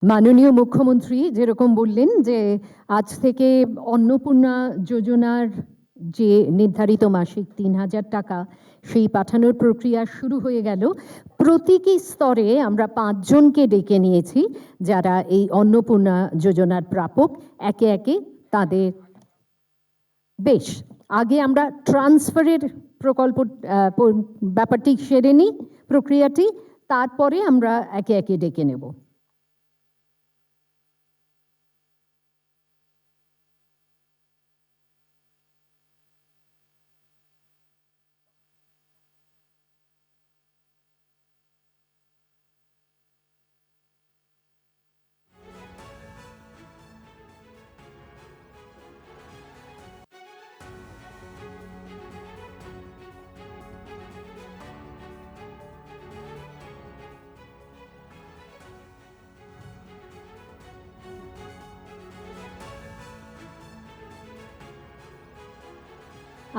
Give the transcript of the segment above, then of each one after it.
মাননীয় মুখ্যমন্ত্রী যেরকম বললেন যে আজ থেকে অন্নপূর্ণা যোজনার যে নির্ধারিত মাসিক ৩,০০০ টাকা সেই পাঠানোর প্রক্রিয়া শুরু হয়ে গেল। প্রতীকী স্তরে আমরা ৫ জনকে ডেকে নিয়েছি যারা এই অন্নপূর্ণা যোজনার প্রাপক। একে একে তাদের বেশ আগে আমরা ট্রান্সফারের প্রকল্প ব্যাপারটি সেরে নিই, প্রক্রিয়াটি, তারপরে আমরা একে একে ডেকে নেব।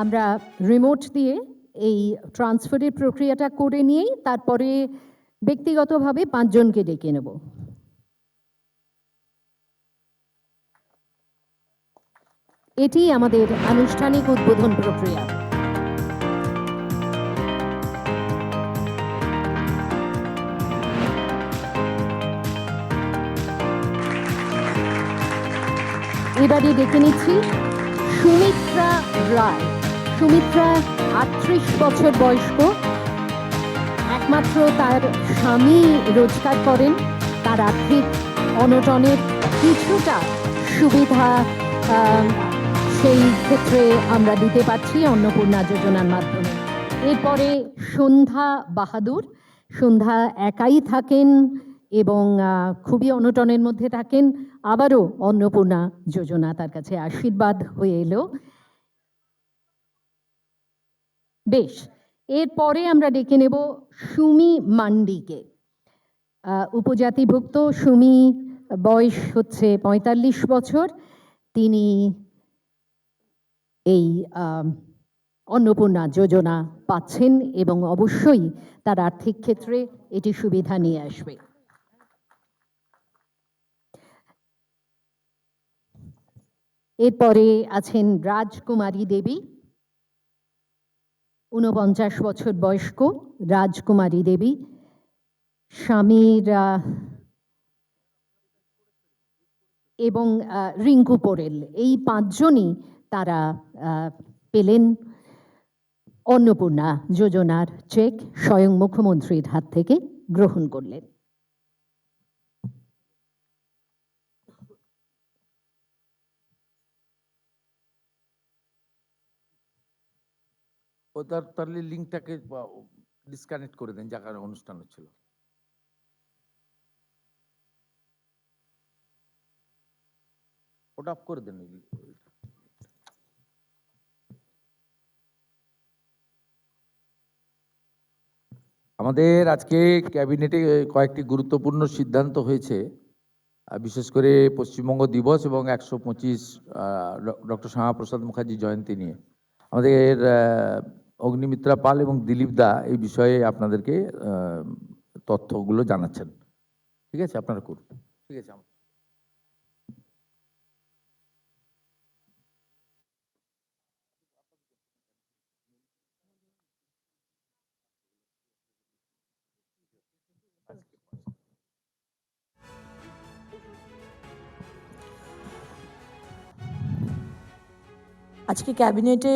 আমরা রিমোট দিয়ে এই ট্রান্সফারের প্রক্রিয়াটা করে নিয়েই তারপরে ব্যক্তিগতভাবে ৫ জনকে ডেকে নেব। এটি আমাদের আনুষ্ঠানিক উদ্বোধন প্রক্রিয়া। এবারে ডেকে নিচ্ছি সুমিত্রা রায়। সুমিত্রা ৩৮ বছর বয়স্ক, একমাত্র তার স্বামী রোজগার করেন। তার আর্থিক অনটনের কিছুটা সুবিধা সেই ক্ষেত্রে আমরা দিতে পারছি অন্নপূর্ণা যোজনার মাধ্যমে। এরপরে সন্ধ্যা বাহাদুর। সন্ধ্যা একাই থাকেন এবং খুবই অনটনের মধ্যে থাকেন। আবারও অন্নপূর্ণা যোজনা তার কাছে আশীর্বাদ হয়ে এলো। বেশ, এরপরে আমরা ডেকে নেব সুমি মান্ডিকে। উপজাতিভুক্ত সুমি, বয়স হচ্ছে ৪৫ বছর। তিনি এই অন্নপূর্ণা যোজনা পাচ্ছেন এবং অবশ্যই তার আর্থিক ক্ষেত্রে এটি সুবিধা নিয়ে আসবে। এরপরে আছেন রাজকুমারী দেবী। ৪৯ বছর বয়স্ক রাজকুমারী দেবী, স্বামীর এবং রিঙ্কু পোরেল, এই ৫ জনই তারা পেলেন অন্নপূর্ণা যোজনার চেক, স্বয়ং মুখ্যমন্ত্রীর হাত থেকে গ্রহণ করলেন। তার লিঙ্কটাকে ডিসকানেক্ট করে দেন, যার অনুষ্ঠান হচ্ছিল। ওটা অফ করে দেন। আমাদের আজকে ক্যাবিনেটে কয়েকটি গুরুত্বপূর্ণ সিদ্ধান্ত হয়েছে, বিশেষ করে পশ্চিমবঙ্গ দিবস এবং ১২৫ ডক্টর শ্যামাপ্রসাদ মুখার্জি জয়ন্তী নিয়ে। আমাদের অগ্নিমিত্রা পাল এবং দিলীপ দা এই বিষয়ে আপনাদেরকে তথ্যগুলো জানাচ্ছেন। ঠিক আছে, আপনারা করুন। ঠিক আছে। আজকে ক্যাবিনেটে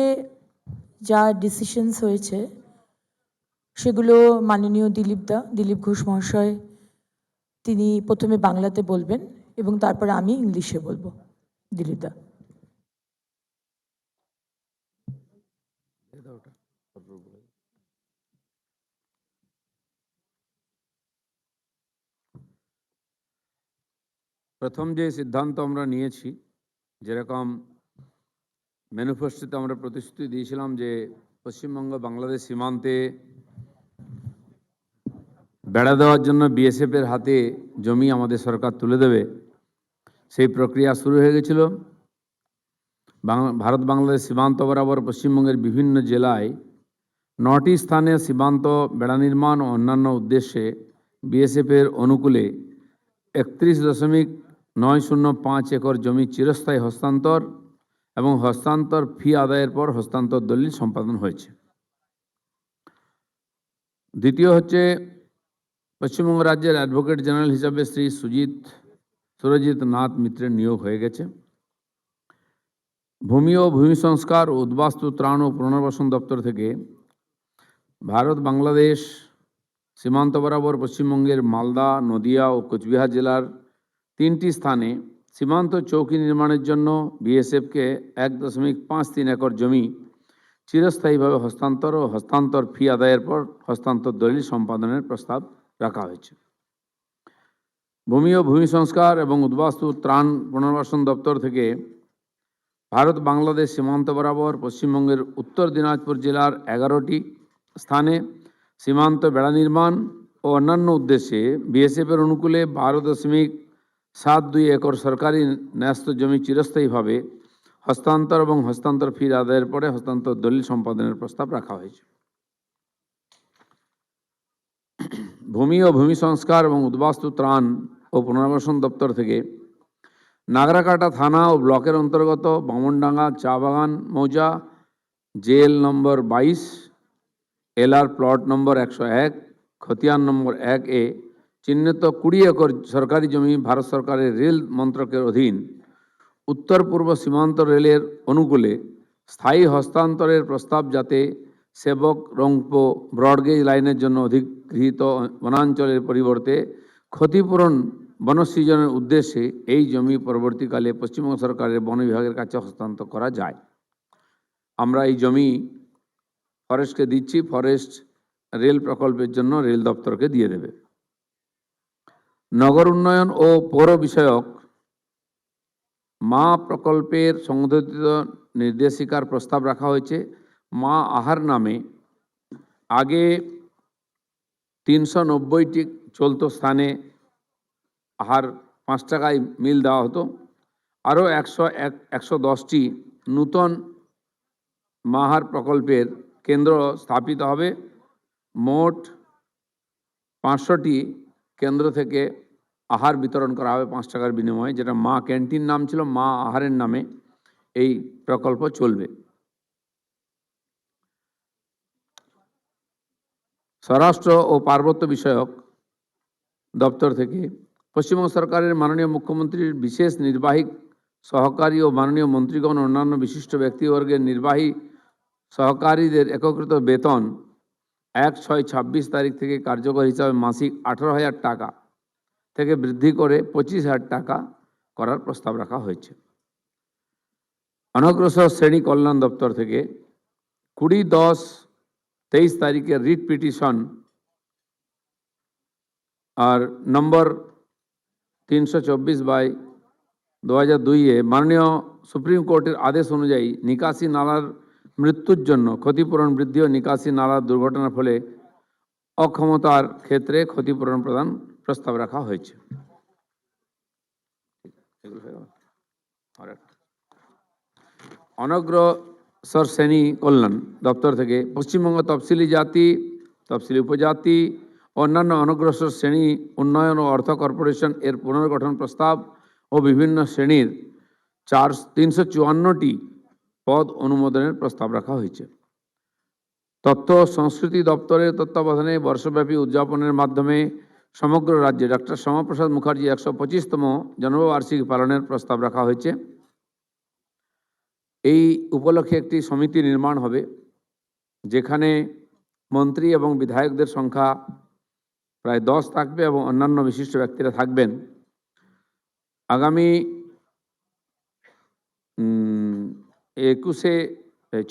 যা ডিসিশনস হয়েছে সেগুলো মাননীয় দিলীপ ঘোষ মহাশয় তিনি প্রথমে বাংলাতে বলবেন এবং তারপরে আমি ইংলিশে বলবো। দিলীপ দা। প্রথম যে সিদ্ধান্ত আমরা নিয়েছি, যেরকম ম্যানিফেস্টোতে আমরা প্রতিশ্রুতি দিয়েছিলাম যে পশ্চিমবঙ্গ বাংলাদেশ সীমান্তে বেড়া দেওয়ার জন্য বিএসএফের হাতে জমি আমাদের সরকার তুলে দেবে, সেই প্রক্রিয়া শুরু হয়ে গেছিল। ভারত বাংলাদেশ সীমান্ত বরাবর পশ্চিমবঙ্গের বিভিন্ন জেলায় ৯টি স্থানে সীমান্ত বেড়া নির্মাণ ও অন্যান্য উদ্দেশ্যে বিএসএফের অনুকূলে 31.905 একর জমি চিরস্থায়ী হস্তান্তর এবং হস্তান্তর ফি আদায়ের পর হস্তান্তর দলিল সম্পাদন হয়েছে। দ্বিতীয় হচ্ছে পশ্চিমবঙ্গ রাজ্যের অ্যাডভোকেট জেনারেল হিসাবে শ্রী সুরজিৎ নাথ মিত্রের নিয়োগ হয়ে গেছে। ভূমি ও ভূমি সংস্কার ও উদ্বাস্তু ত্রাণ ও পুনর্বাসন দপ্তর থেকে ভারত বাংলাদেশ সীমান্ত বরাবর পশ্চিমবঙ্গের মালদা, নদিয়া ও কোচবিহার জেলার 3টি স্থানে সীমান্ত চৌকি নির্মাণের জন্য বিএসএফকে 1.53 একর জমি চিরস্থায়ীভাবে হস্তান্তর ও হস্তান্তর ফি আদায়ের পর হস্তান্তর দলিল সম্পাদনের প্রস্তাব রাখা হয়েছে। ভূমি ও ভূমি সংস্কার এবং উদ্বাস্তু ত্রাণ পুনর্বাসন দপ্তর থেকে ভারত বাংলাদেশ সীমান্ত বরাবর পশ্চিমবঙ্গের উত্তর দিনাজপুর জেলার 11টি স্থানে সীমান্ত বেড়া নির্মাণ ও অন্যান্য উদ্দেশ্যে বিএসএফের অনুকূলে 12.72 একর সরকারি ন্যস্ত জমি চিরস্থায়ীভাবে হস্তান্তর এবং হস্তান্তর ফি আদায়ের পরে হস্তান্তর দলিল সম্পাদনের প্রস্তাব রাখা হয়েছে। ভূমি ও ভূমি সংস্কার এবং উদ্বাস্তু ত্রাণ ও পুনর্বাসন দপ্তর থেকে নাগরাকাটা থানা ও ব্লকের অন্তর্গত বামনডাঙ্গা চা বাগান মৌজা জেল নম্বর 22 এলআর প্লট নম্বর 101 খতিয়ান নম্বর 1A চিহ্নিত 20 একর সরকারি জমি ভারত সরকারের রেল মন্ত্রকের অধীন উত্তর পূর্ব সীমান্ত রেলের অনুকূলে স্থায়ী হস্তান্তরের প্রস্তাব যাতে সেবক রংপো ব্রডগেজ লাইনের জন্য অধিগৃহীত বনাঞ্চলের পরিবর্তে ক্ষতিপূরণ বনসৃজনের উদ্দেশ্যে এই জমি পরবর্তীকালে পশ্চিমবঙ্গ সরকারের বন বিভাগের কাছে হস্তান্তর করা যায়। আমরা এই জমি ফরেস্টকে দিচ্ছি, ফরেস্ট রেল প্রকল্পের জন্য রেল দপ্তরকে দিয়ে দেবে। নগর উন্নয়ন ও পৌর বিষয়ক মা প্রকল্পের সংশোধিত নির্দেশিকার প্রস্তাব রাখা হয়েছে। মা আহার নামে আগে 390টি চলত স্থানে আহার 5 টাকায় মিল দেওয়া হতো। আরও 110টি নূতন মাহার প্রকল্পের কেন্দ্র স্থাপিত হবে। মোট 500টি কেন্দ্র থেকে আহার বিতরণ করা হবে 5 টাকার বিনিময়ে, যেটা মা ক্যান্টিন নাম ছিল, মা আহারের নামে এই প্রকল্প চলবে। স্বরাষ্ট্র ও পার্বত্য বিষয়ক দপ্তর থেকে পশ্চিমবঙ্গ সরকারের মাননীয় মুখ্যমন্ত্রীর বিশেষ নির্বাহী সহকারী ও মাননীয় মন্ত্রীগণ অন্যান্য বিশিষ্ট ব্যক্তিবর্গের নির্বাহী সহকারীদের একত্রিত বেতন 1/6/26 তারিখ থেকে কার্যকর হিসাবে মাসিক 18,000 টাকা থেকে বৃদ্ধি করে 25,000 টাকা করার প্রস্তাব রাখা হয়েছে। অনগ্রসর শ্রেণী কল্যাণ দপ্তর থেকে 20-10-23 তারিখের রিট পিটিশন আর নম্বর 324/2002 মাননীয় সুপ্রিম কোর্টের আদেশ অনুযায়ী নিকাশি নালার মৃত্যুর জন্য ক্ষতিপূরণ বৃদ্ধি ও নিকাশি নালার দুর্ঘটনার ফলে অক্ষমতার ক্ষেত্রে ক্ষতিপূরণ প্রদান প্রস্তাব রাখা হয়েছে। অনগ্রসর শ্রেণী কল্যাণ দপ্তর থেকে পশ্চিমবঙ্গ তফসিলি জাতি, তফসিলি উপজাতি, অন্যান্য অনগ্রসর শ্রেণী উন্নয়ন ও অর্থ কর্পোরেশন এর পুনর্গঠন প্রস্তাব ও বিভিন্ন শ্রেণীর 354টি পদ অনুমোদনের প্রস্তাব রাখা হয়েছে। তথ্য ও সংস্কৃতি দপ্তরের তত্ত্বাবধানে বর্ষব্যাপী উদযাপনের মাধ্যমে সমগ্র রাজ্যে ডক্টর শ্যামাপ্রসাদ মুখার্জি 125তম জন্মবার্ষিকী পালনের প্রস্তাব রাখা হয়েছে। এই উপলক্ষে একটি সমিতি নির্মাণ হবে, যেখানে মন্ত্রী এবং বিধায়কদের সংখ্যা প্রায় 10 থাকবে এবং অন্যান্য বিশিষ্ট ব্যক্তিরা থাকবেন। আগামী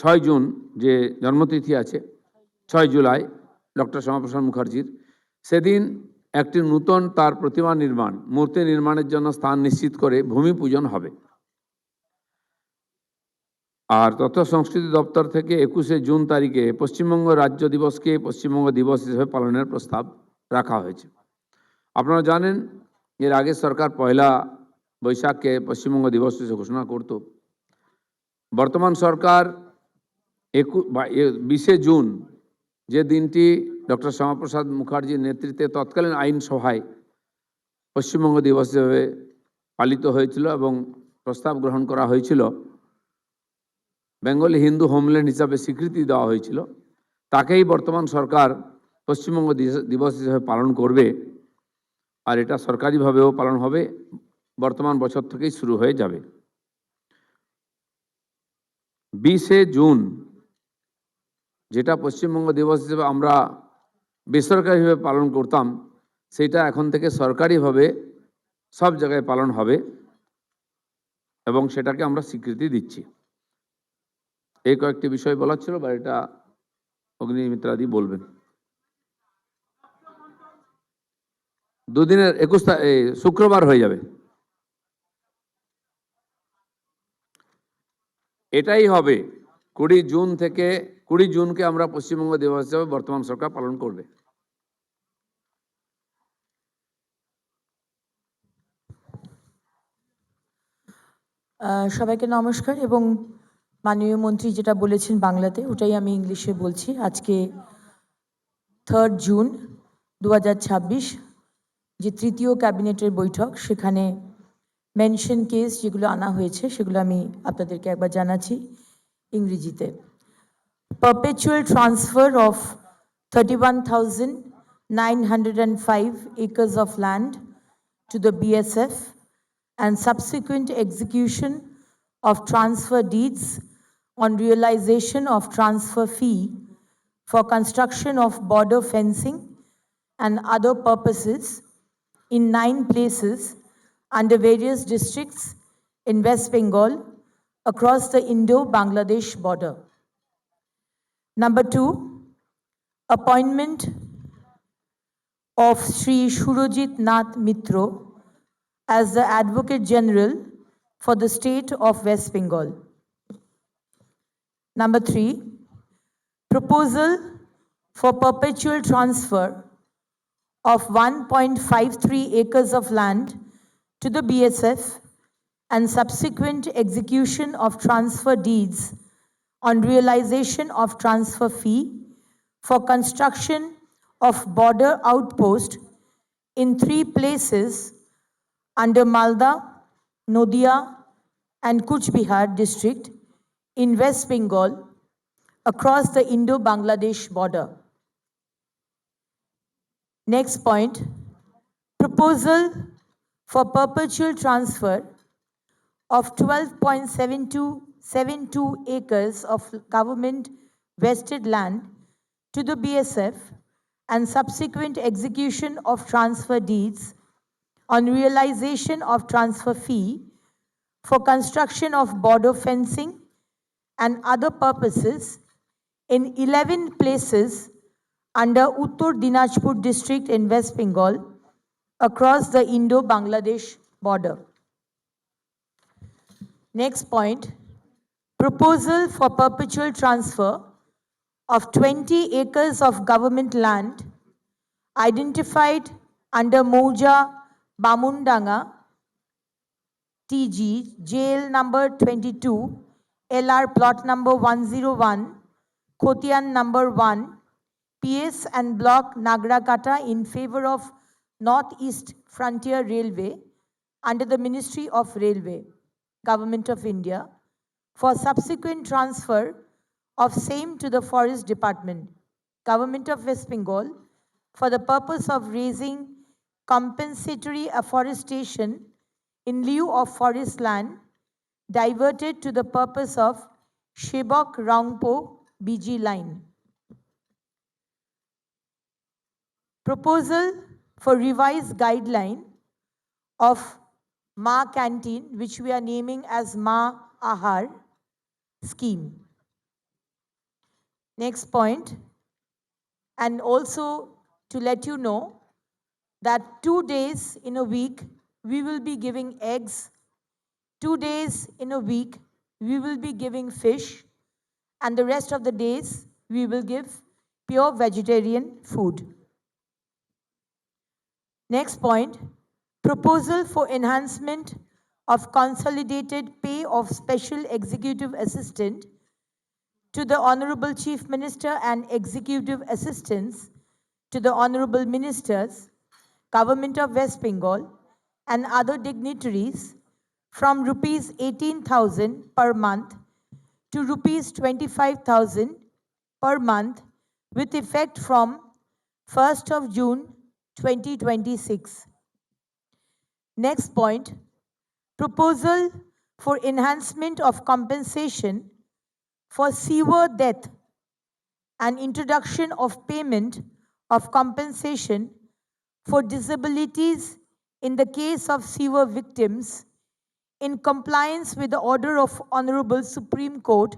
6 জুন যে জন্মতিথি আছে, 6 জুলাই ডক্টর শ্যামাপ্রসাদ মুখার্জির, সেদিন একটি নূতন তার প্রতিমা নির্মাণ, মূর্তি নির্মাণের জন্য স্থান নিশ্চিত করে ভূমি পূজন হবে। আর তথ্য সংস্কৃতি দপ্তর থেকে 21 জুন তারিখে পশ্চিমবঙ্গ রাজ্য দিবসকে পশ্চিমবঙ্গ দিবস হিসেবে পালনের প্রস্তাব রাখা হয়েছে। আপনারা জানেন, এর আগে সরকার 1 বৈশাখকে পশ্চিমবঙ্গ দিবস হিসেবে ঘোষণা করত। বর্তমান সরকার 20 জুন, যে দিনটি ডক্টর শ্যামাপ্রসাদ মুখার্জির নেতৃত্বে তৎকালীন আইনসভায় পশ্চিমবঙ্গ দিবস হিসেবে পালিত হয়েছিল এবং প্রস্তাব গ্রহণ করা হয়েছিল, বেঙ্গলি হিন্দু হোমল্যান্ড হিসাবে স্বীকৃতি দেওয়া হয়েছিল, তাকেই বর্তমান সরকার পশ্চিমবঙ্গ দিবস হিসেবে পালন করবে। আর এটা সরকারিভাবেও পালন হবে, বর্তমান বছর থেকেই শুরু হয়ে যাবে। 20শে জুন যেটা পশ্চিমবঙ্গ দিবস হিসেবে আমরা বেসরকারিভাবে পালন করতাম, সেটা এখন থেকে সরকারিভাবে সব জায়গায় পালন হবে এবং সেটাকে আমরা স্বীকৃতি দিচ্ছি। এই কয়েকটি বিষয় বলার ছিল, বা এটা অগ্নিমিত্রাদি বলবেন। দুদিনের 21 শুক্রবার হয়ে যাবে। এটাই হবে 20 জুন থেকে 20 জুনকে আমরা পশ্চিমবঙ্গ দিবস হিসেবে বর্তমান সরকার পালন করবে। সবাইকে নমস্কার। এবং মাননীয় মন্ত্রী যেটা বলেছেন বাংলাতে, ওটাই আমি ইংলিশে বলছি। আজকে 3 জুন 2026 যে তৃতীয় ক্যাবিনেটের বৈঠক, সেখানে মেনশন কেস যেগুলো আনা হয়েছে সেগুলো আমি আপনাদেরকে একবার জানাচ্ছি ইংরেজিতে। Perpetual transfer of 31,905 acres of land to the BSF and subsequent execution of transfer deeds on realization of transfer fee for construction of border fencing and other purposes in 9 places under various districts in West Bengal across the Indo-Bangladesh border. Number 2, appointment of Sri Surojit Nath Mitro as the Advocate General for the state of West Bengal. Number 3, proposal for perpetual transfer of 1.53 acres of land to the BSF and subsequent execution of transfer deeds on realization of transfer fee for construction of border outpost in 3 places under Malda, Nodia and Kuch Bihar district in West Bengal across the Indo-Bangladesh border. Next point, proposal for perpetual transfer of 12.72 acres of government vested land to the BSF and subsequent execution of transfer deeds on realization of transfer fee for construction of border fencing and other purposes in 11 places under Uttar Dinajpur district in West Bengal across the Indo-Bangladesh border. Next point, proposal for perpetual transfer of 20 acres of government land identified under Mouja Bamundanga TG, jail number 22, LR plot number 101, Khotian number 1, PS and block Nagrakata in favor of Northeast Frontier Railway under the Ministry of Railway, Government of India, for subsequent transfer of same to the Forest Department, Government of West Bengal, for the purpose of raising compensatory afforestation in lieu of forest land diverted to the purpose of Shebok Rangpo BG line. Proposal for revised guideline of Ma Canteen, which we are naming as Ma Ahar scheme. Next point, and also to let you know that 2 days in a week we will be giving eggs, 2 days in a week we will be giving fish, and the rest of the days we will give pure vegetarian food. Next point, proposal for enhancement of consolidated pay of special executive assistant to the Honorable Chief Minister and executive assistants to the Honorable Ministers, Government of West Bengal, and other dignitaries from rupees 18,000 per month to rupees 25,000 per month with effect from 1st of June 2026. Next point, proposal for enhancement of compensation for sewer death and introduction of payment of compensation for disabilities in the case of sewer victims in compliance with the order of Honorable Supreme Court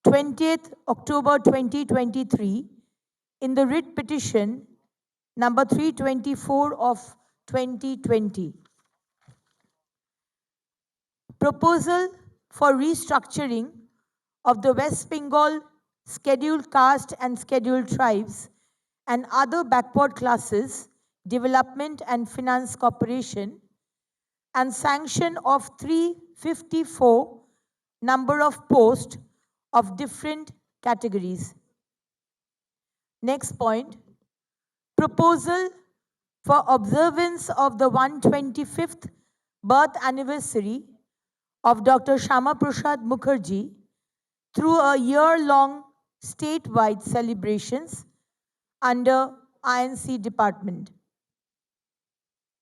20th October 2023 in the writ petition number 324 of 2020. Proposal for restructuring of the West Bengal Scheduled Caste and Scheduled Tribes and other backward classes Development and Finance Corporation and sanction of 354 number of posts of different categories. Next point, proposal for observance of the 125th birth anniversary of Dr. Shama Prasad Mukherjee through a year-long statewide celebrations under INC department.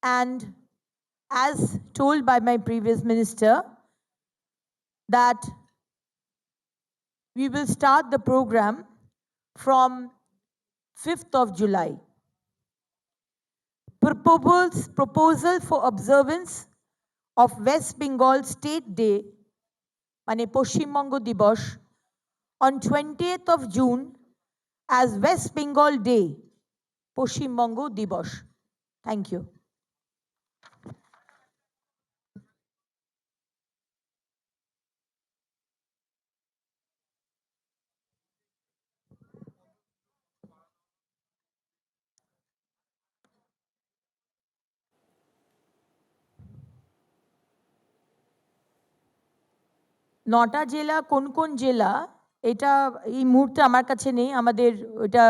And as told by my previous minister, that we will start the program from 5th of July. Proposal for observance of West Bengal State Day, মানে পশ্চিমবঙ্গ দিবস, on 20th of June as West Bengal Day, Paschimbanga দিবস. Thank you. নটা জেলা কোন কোন জেলা এটা এই মুহূর্তে আমার কাছে নেই, আমাদের ওটা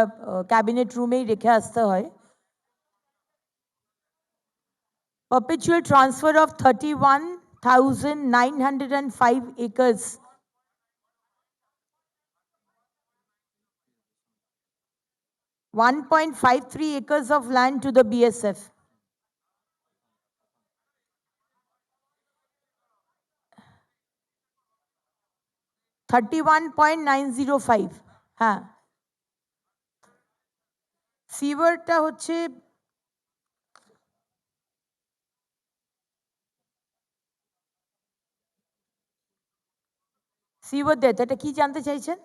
ক্যাবিনেট রুমেই রেখে আসতে হয়। Perpetual transfer of 31,905 acres. .53 acres of land to the BSF. $31.905. হ্যাঁ, সিভারটা হচ্ছে সিভার ডেথ, এটা কি জানতে চাইছেন?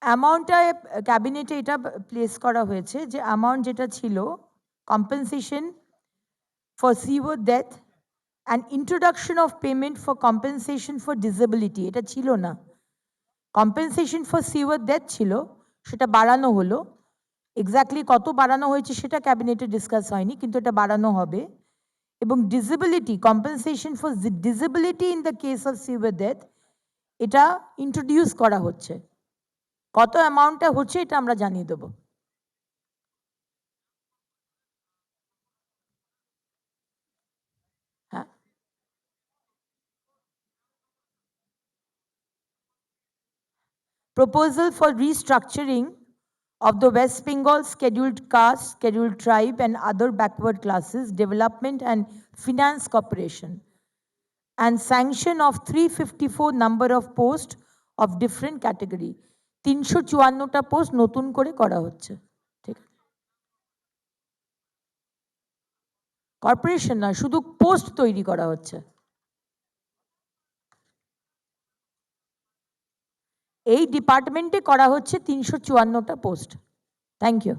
অ্যামাউন্টটা ক্যাবিনেটে এটা প্লেস করা হয়েছে যে অ্যামাউন্ট যেটা ছিল compensation for severe death and introduction of payment for compensation for disability, এটা ছিল না। কম্পেনসেশন ফর সিভার ডেথ ছিল, সেটা বাড়ানো হলো। এক্স্যাক্টলি কত বাড়ানো হয়েছে সেটা ক্যাবিনেটে ডিসকাস হয়নি, কিন্তু এটা বাড়ানো হবে। এবং disability, compensation for disability in the case of severe death, এটা ইন্ট্রোডিউস করা হচ্ছে। কত অ্যামাউন্টটা হচ্ছে এটা আমরা জানিয়ে দেব। হ্যাঁ, proposal for restructuring of the West Bengal Scheduled Caste, Scheduled Tribe and other backward classes Development and Finance Corporation and sanction of 354 number of posts of different category. 354টা পোস্ট নতুন করে করা হচ্ছে। ঠিক, কর্পোরেশন না, শুধু পোস্ট তৈরি করা হচ্ছে। এই ডিপার্টমেন্টে করা হচ্ছে 354টা পোস্ট। Thank you.